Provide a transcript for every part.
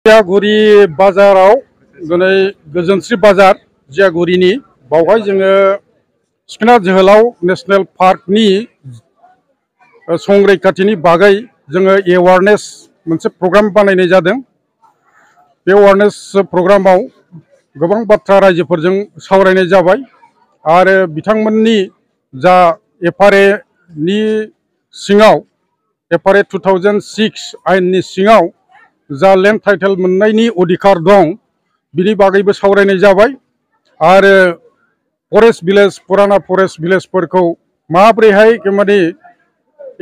जियागुरि बाजाराव दिनै गोजोनस्रि बाजार जियागुरिनि बावहाय जोङो सिखोना जोहोलाव नेशनेल पार्कनि संरैखाथिनि बागै जोङो एवारनेस मोनसे प्रग्राम बानायनाय जादों। बे एवारनेस प्रग्रामाव गोबां बाथ्रा रायजोफोरजों सावरायनाय जाबाय आरो बिथांमोननि जा एफआरए नि सिङाव एफआरए 2006 आयेननि सिङाव जा लेन्ड टाइटेल मोननायनि अधिकार दं बिनि बागैबो सावरायनाय जाबाय आरो फरेस्ट भिलेज पुराना फरेस्ट भिलेजफोरखौ माब्रैहाय माने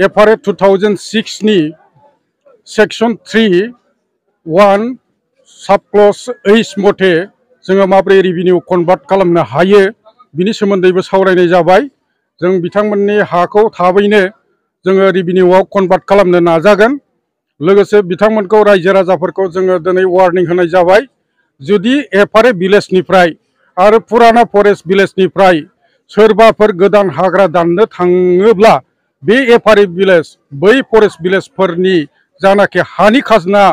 एफआरए 2006 नि सेक्शन 3(1) सब क्लज H मथे जोङो माब्रै रेभिनिउ कनभार्ट खालामनो हायो बिनि सोमोन्दैबो सावरायनाय जाबाय। जों बिथांमोननि हाखौ थाबैनो जोङो रेभिनिउआव कनभार्ट खालामनो नाजागोन। लोगोसे बिथांमोनखौ रायजो राजाफोरखौ जोङो दिनै वार्निं होनाय जाबाय, जुदि एफआरए भिलेजनिफ्राय आरो पुराना फरेस्ट भिलेजनिफ्राय सोरबाफोर गोदान हाग्रा दाननो थाङोब्ला बे एफआरए भिलेज बै फरेस्ट भिलेजफोरनि जानाखि हानि खाजोना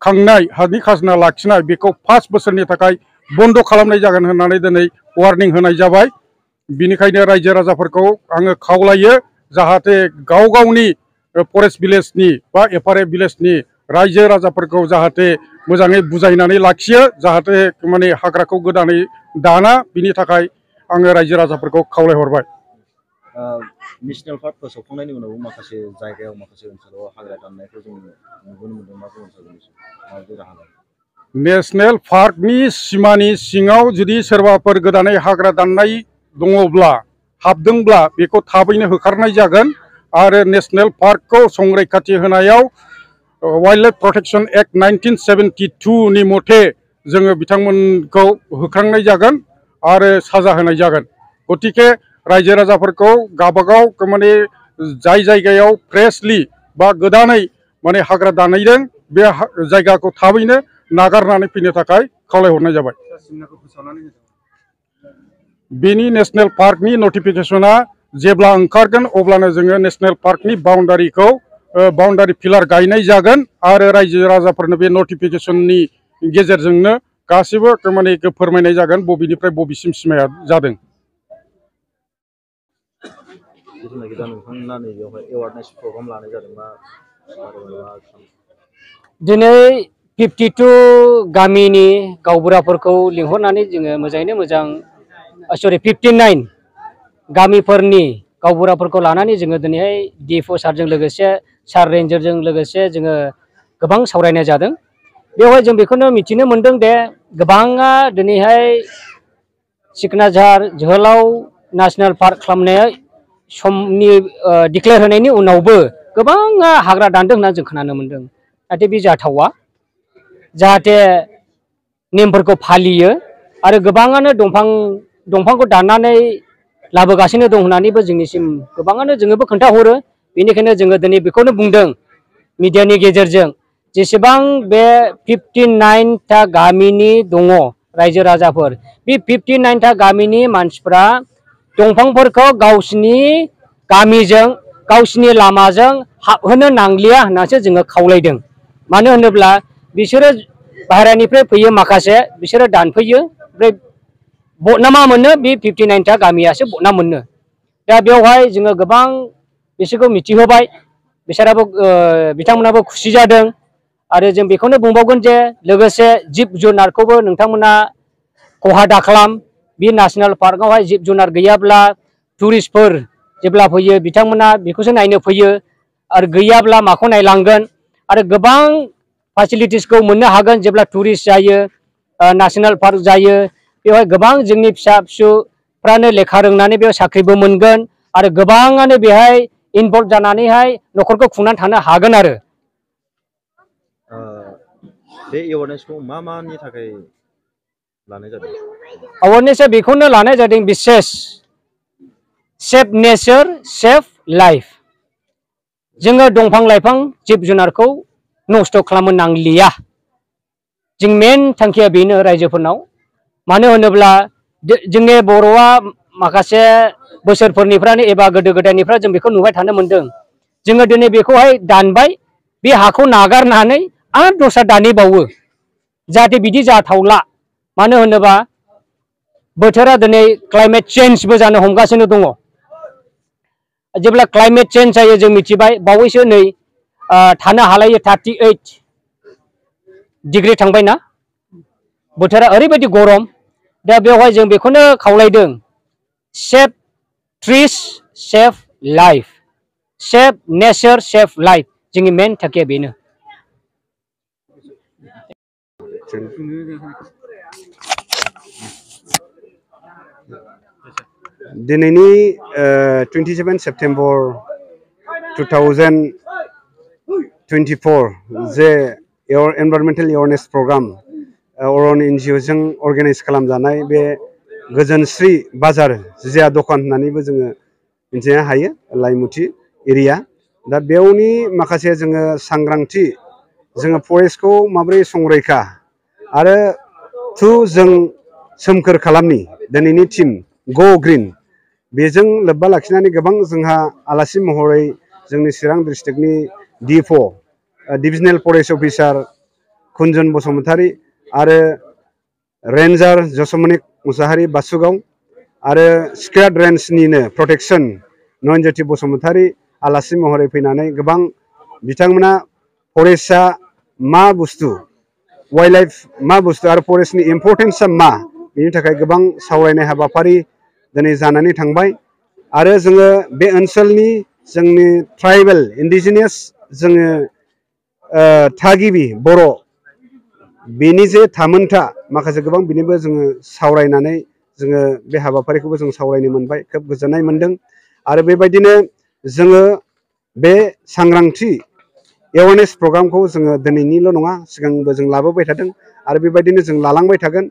खांनाय हानि खाजोना लाखिनाय बेखौ 5 बोसोरनि थाखाय बन्द खालामनाय जागोन होननानै दिनै वार्निं होनाय जाबाय। बिनिखायनो रायजो राजाफोरखौ आङो खावलायो जाहाथे गाव गावनि फरेस्ट भिलेजनि बा एफआरए भिलेजनि रायजो राजाफोरखौ जाहाथे मोजाङै बुजायनानै लाखियो, जाहाथे माने हाग्राखौ गोदानै दाना, बिनि थाखाय आङो रायजो राजाफोरखौ खावलायहरबाय। नेशनेल पार्क फोसावखांनायनि उनाव माखासे जायगायाव माखासे ओनसोलाव हाग्रा दाननायखौ जों नुबोनो मोनदों, मा बुंनो सानो? नेशनेल पार्कनि सिमानि सिङाव जुदि सोरबाफोर गोदानै हाग्रा दाननाय दङब्ला हाबदोंब्ला बेखौ थाबैनो होखारनाय जागोन आरो नेशनेल पार्कखौ संरैखाथि होनायाव वाइल्ड लाइफ प्रोटेक्शन एक्ट 1972 नि मथे जोङो बिथांमोनखौ होखारनाय जागोन आरो साजा होनाय जागोन। गतिके रायजो राजाफोरखौ गावबागाव माने जाय जायगायाव फ्रेशलि बा गोदानै माने हाग्रा दानहैदों बे जायगाखौ थाबैनो नागारनानै फैनो थाखाय खावलायहरनाय जाबाय। बेनि नेशनेल पार्कनि नटिफिकेशना जेब्ला ओंखारगोन अब्लानो जोङो नेशनेल पार्कनि बाउन्डारिखौ बाउन्डारि पिलार गायनाय जागोन आरो रायजो राजाफोरनो बे नटिफिकेशननि गेजेरजोंनो गासिबो माने फोरमायनाय जागोन बबेनिफ्राय बबेसिम सिमाया जादों। दिनै 52 गामिनि गावबुराफोरखौ लिंहरनानै जोङो मोजाङैनो मोजां 59 गामिफोरनि गावबुराफोरखौ लानानै जोङो दिनैहाय डिएफअ सारजों लोगोसे सार रेन्जारजों लोगोसे जोङो गोबां सावरायनाय जादों। बेवहाय जों बेखौनो मिथिनो मोनदों दे गोबाङा दिनैहाय सिखोना जोहोलाव नेशनेल पार्क खालामनाय समनि डिक्लेयार होनायनि उनावबो गोबाङा हाग्रा दानदों होनना जों खोनानो मोनदों। नाथाय बे जाथावा, जाहाथे नेमफोरखौ फालियो आरो गोबाङानो दंफांखौ दाननानै लाबोगासिनो दं होननानैबो जोंनिसिम गोबाङानो जोङोबो खोन्थाहरो। बेनिखायनो जोङो दिनै बेखौनो बुंदों मिडियानि गेजेरजों, जेसेबां बे 59 टा गामिनि दङ रायजो राजाफोर, बे 59 टा गामिनि मानसिफ्रा दंफांफोरखौ गावसिनि गामिजों गावसिनि लामाजों हाबहोनो नांलिया होननासो जोङो खावलायदों। मानो होनोब्ला बिसोरो बाहेरानिफ्राय फैयो, माखासे बिसोरो दानफैयो, ओमफ्राय बदनामा मोनो बे 59 टा गामियासो बदनाम मोनो। दा बेवहाय जोङो गोबां बिसोरखौ मिथिहोबाय, बिथांमोनाबो खुसि जादों आरो जों बेखौनो बुंबावगोन जे लोगोसे जिब जुनारखौबो नोंथांमोना खहा दाखालाम। बे नेशनेल पार्कआवहाय जिब जुनार गैयाब्ला टुरिस्टफोर जेब्ला फैयो बिथांमोना बेखौसो नायनो फैयो आरो गैयाब्ला माखौ नायलांगोन आरो गोबां फेसिलिटिसखौ मोननो हागोन जेब्ला टुरिस्ट जायो, नेशनेल पार्क जायो। बेवहाय गोबां जोंनि फिसा फिसौफ्रानो लेखा रोंनानै बेयाव साख्रिबो मोनगोन आरो गोबाङानो बेहाय इनभल्भ जानानैहाय न'खरखौ खुंनानै थानो हागोन। आरो बे एवारनेसखौ मानि थाखाय लानाय जादों? एवारनेसआ बेखौनो लानाय जादों, बिसेस सेफ नेचार सेफ लाइफ। जोङो दंफां लाइफां जिब जुनारखौ नस्थ' खालामनो नांलिया। जों मेन थांखिया बेनो रायजोफोरनाव। मानो होनोब्ला जोंनि बर'आ माखासे बोसोरफोरनिफ्रायनो एबा गोदो गोदायनिफ्राय जों बेखौ नुबाय थानो मोनदों। जोङो दिनै बेखौहाय दानबाय, बे हाखौ नागारनानै आरो दस्रा दानहैबावो। जाहाथे बिदि जाथावला मानो होनोबा बोथोरा दिनै क्लाइमेट चेन्जबो जानो हमगासिनो दङ जेब्ला क्लाइमेट चेन्ज जायो जों मिथिबाय बावैसो नै थानो हालायै 38 डिग्री थांबायना बोथोरा ओरैबायदि गरम दा बेवहाय जों बेखौनो खावलायदों सेभ ट्रिस सेभ लाइफ सेभ नेचार सेभ लाइफ जोंनि मेन थांखिया बेनो दिनैनि 27 सेप्टेम्बर 2024 जे एनवायरनमेन्टेल एवारनेस प्रग्राम अरन एनजिअ जों अर्गेनाइज खालामजानाय बे गोजोनस्रि बाजार जिया दखान होननानैबो जोङो मिथिनो हायो लाइमुथि एरिया दा बेयावनि माखासे जोङो सांग्रांथि जोङो फरेस्टखौ माबोरै संरैखा आरो जों सोमखोर खालामनि दिनैनि टीम गो ग्रीन बेजों लोब्बा लाखिनानै गोबां जोंहा आलासि महरै जोंनि चिरां डिस्ट्रिक्टनि डिएफअ डिभिजनेल फरेस्ट अफिसार कुन्जन बसुमतारी आरो रेन्जार जसमनिक मुसाहारि बासुगाव आरो स्क्वाड रेन्जनिनो प्रोटेक्शन नयनज्योति बसुमतारी आलासि महरै फैनानै गोबां बिथांमोना फरेस्टआ मा बुस्थु वाइल्ड लाइफ मा बुस्थु आरो फरेस्टनि इम्पर्टेन्सआ मा बेनि थाखाय गोबां सावरायनाय हाबाफारि दिनै जानानै थांबाय आरो जोङो बे ओनसोलनि जोंनि ट्राइबेल इन्डिजिनियास जोङो थागिबि बर' बेनि जे थामोनथा माखासे गोबां बिनिबो जोङो सावरायनानै जोङो बे हाबाफारिखौबो जों सावरायनो मोनबाय खोब गोजोननाय मोनदों आरो बेबायदिनो जोङो बे सांग्रांथि एवारनेस प्रग्रामखौ जोङो दिनैनिल' नङा सिगांबो जों लाबोबाय थादों आरो बेबायदिनो जों लालांबाय थागोन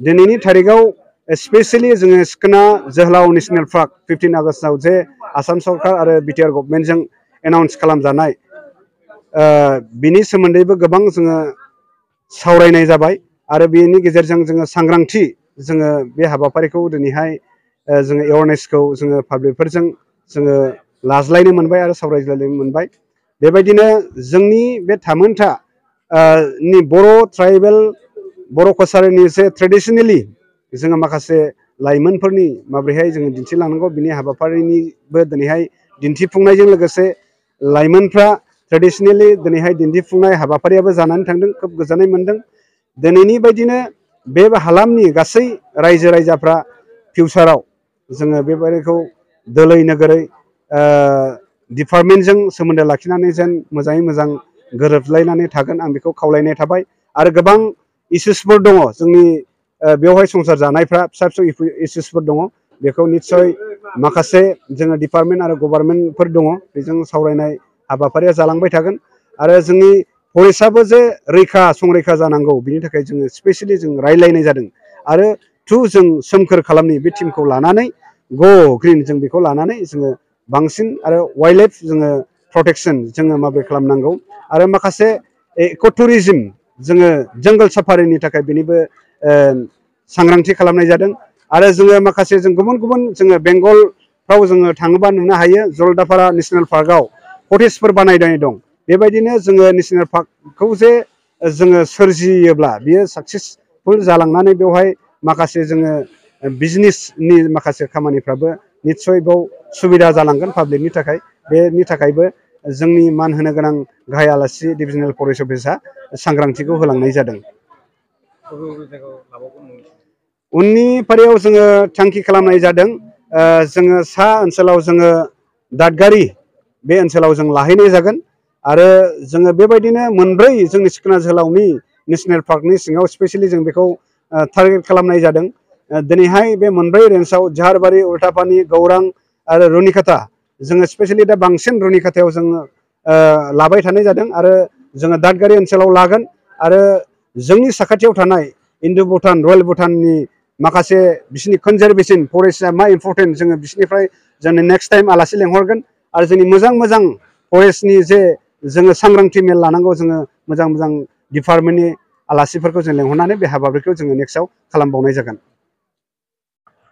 दिनैनि थारिखआव स्पेशली जोङो सिखोना जोहोलाव नेशनेल पार्क 15 आगस्टआव जे आसाम सरकार आरो बिटिआर गभर्नमेन्टजों एनाउन्स खालामजानाय बिनि सोमोन्दैबो गोबां जोङो सावरायनाय जाबाय आरो बेनि गेजेरजों जोङो सांग्रांथि जोङो बे हाबाफारिखौ दिनैहाय जोङो एवारनेसखौ जोङो पाब्लिकफोरजों जोङो लाज्लायनो मोनबाय आरो सावरायज्लायनो मोनबाय बेबायदिनो जोंनि बे थामोनथा नि बर' ट्राइबेल बर' कसारिनि जे ट्रेडिशनेलि जोङो माखासे लाइमोनफोरनि माबोरैहाय जोङो दिन्थिलांनांगौ बिनि हाबाफारिनिबो दिनैहाय दिन्थिफुंनायजों लोगोसे लाइमोनफ्रा ट्रेडिशनेलि दिनैहाय दिन्थिफुंनाय हाबाफारियाबो जानानै थांदों खोब गोजोननाय मोनदों दिनैनि बायदिनो बे हालामनि गासै रायजो राजाफ्रा फिउचाराव जोङो बेबायदिखौ दोलै नोगोरै डिपार्टमेन्टजों सोमोन्दो लाखिनानै जेन मोजाङै मोजां गोरोबलायनानै थागोन आं बेखौ खावलायनाय थाबाय आरो गोबां इस्युसफोर दङ जोंनि बेवहाय संसार जानायफ्रा फिसा फिसौ इस्युसफोर दङ बेखौ निस्सय माखासे जोङो डिपार्टमेन्ट आरो गभर्नमेन्टफोर दङ बेजों सावरायनाय हाबाफारिया जालांबाय थागोन आरो जोंनि फरेस्टआबो जे संरैखा जानांगौ बिनि थाखाय जोङो स्पेसियेलि जों रायलायनाय जादों आरो जों सोमखोर खालामनि बे टीमखौ लानानै गो ग्रीन जों बेखौ लानानै जोङो बांसिन आरो वाइल्ड लाइफ जोङो प्रोटेक्शन जोङो माबोरै खालामनांगौ आरो माखासे इक' टुरिज्म जोङो जंगल साफारिनि थाखाय बेनिबो सांग्रांथि खालामनाय जादों आरो जोङो माखासे जों गुबुन गुबुन जोङो बेंगलफ्राव जोङो थाङोबा नुनो हायो जलदापारा नेशनेल पार्कआव कटेजफोर बानायनाय दं बेबायदिनो जोङो नेशनेल पार्कखौ जे जोङो सोरजियोब्ला बियो साक्सेसफुल जालांनानै बेवहाय माखासे जोङो बिजनेसनि माखासे खामानिफ्राबो निस्सय बेयाव सुबिदा जालांगोन पाब्लिकनि थाखाय बेनि थाखायबो जोंनि मान होनो गोनां गाहाय आलासि डिभिजनेल फरेस्ट अफिसा सांग्रांथिखौ होलांनाय जादों उननि फारियाव जोङो थांखि खालामनाय जादों जोङो सा ओनसोलाव जोङो दादगारि बे ओनसोलाव जों लाहैनाय जागोन आरो जोङो बेबायदिनो मोनब्रै जोंनि सिखोना जोहोलावनि नेशनेल पार्कनि सिङाव स्पेशेलि जों बेखौ टारगेट खालामनाय जादों दिनैहाय बे मोनब्रै रेन्जआव झारबारि उल्टापानि गौरां आरो रुनिकाटा जोङो स्पेशेलि दा बांसिन रुनिकाटायाव जोङो लाबाय थानाय जादों आरो जोङो दादगारि ओनसोलाव लागोन आरो जोंनि साखाथियाव थानाय इन्दु भुटान रयेल भुटाननि माखासे बिसिनि कनजारभेशन फरेस्टआ मा इम्पर्टेन्ट जोङो बिसिनिफ्राय जोंनि नेक्स्ट टाइम आलासि लेंहरगोन आरो जोंनि मोजां मोजां फरेस्टनि जे जोङो सांग्रांथि मेल लानांगौ जोङो मोजां मोजां डिपार्टमेन्टनि आलासिफोरखौ जों लेंहरनानै बे हाबाफारिखौ जोङो नेक्स्टआव खालामबावनाय जागोन